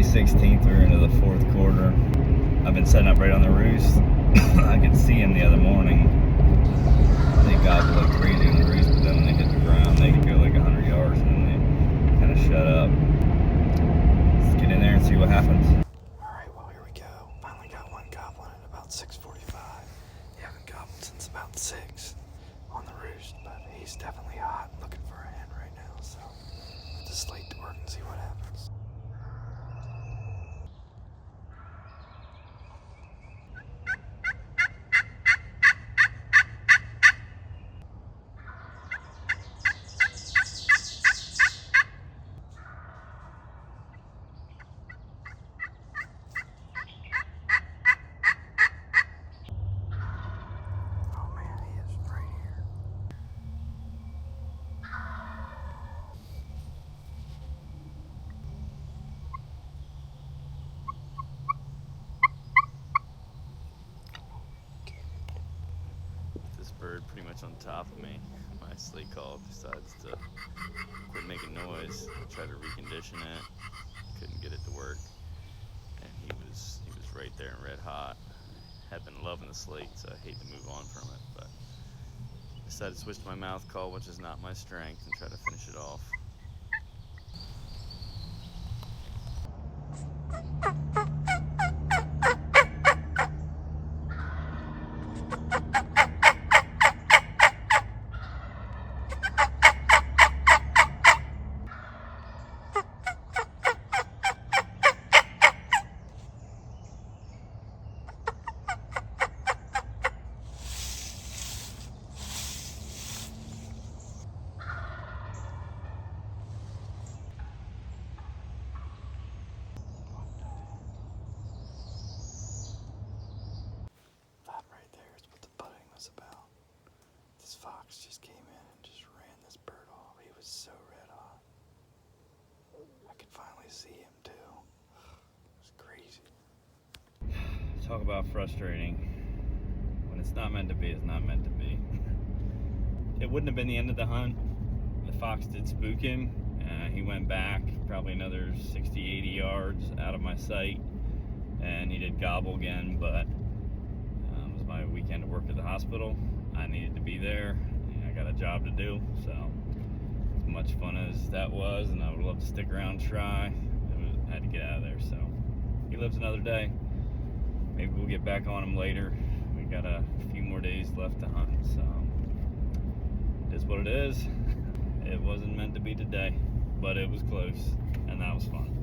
16th, we're into the fourth quarter. I've been setting up right on the roost. I could see them the other morning. They gobbled like crazy on the roost, but then when they hit the ground, they could go like 100 yards and then they kind of shut up. Let's get in there and see what happens. Alright, well, here we go. Finally got one goblin at about 6:45. He haven't gobbled since about 6 on the roost, but he's definitely hot, looking for a hen right now, so I'll just slate to work and see what happens. Oh man, he is right here. This bird pretty much on top of me. My slate call decides to quit making noise. I tried to recondition it, couldn't get it to work, and he was right there and red hot. Had been loving the slate, so I hate to move on from it, but decided to switch to my mouth call, which is not my strength, and try to finish it off. That right there is what the budding was about. This fox just came in and just ran this bird off. He was so red hot. I could finally see him too. It was crazy. Talk about frustrating. When it's not meant to be, it's not meant to be. It wouldn't have been the end of the hunt. The fox did spook him. He went back probably another 60, 80 yards out of my sight, and he did gobble again, but it was my weekend to work at the hospital. I needed to be there, and I got a job to do, so as much fun as that was, and I would love to stick around and try, I had to get out of there, so he lives another day. Maybe we'll get back on him later. We got a few more days left to hunt, so it is what it is. It wasn't meant to be today, but it was close, and that was fun.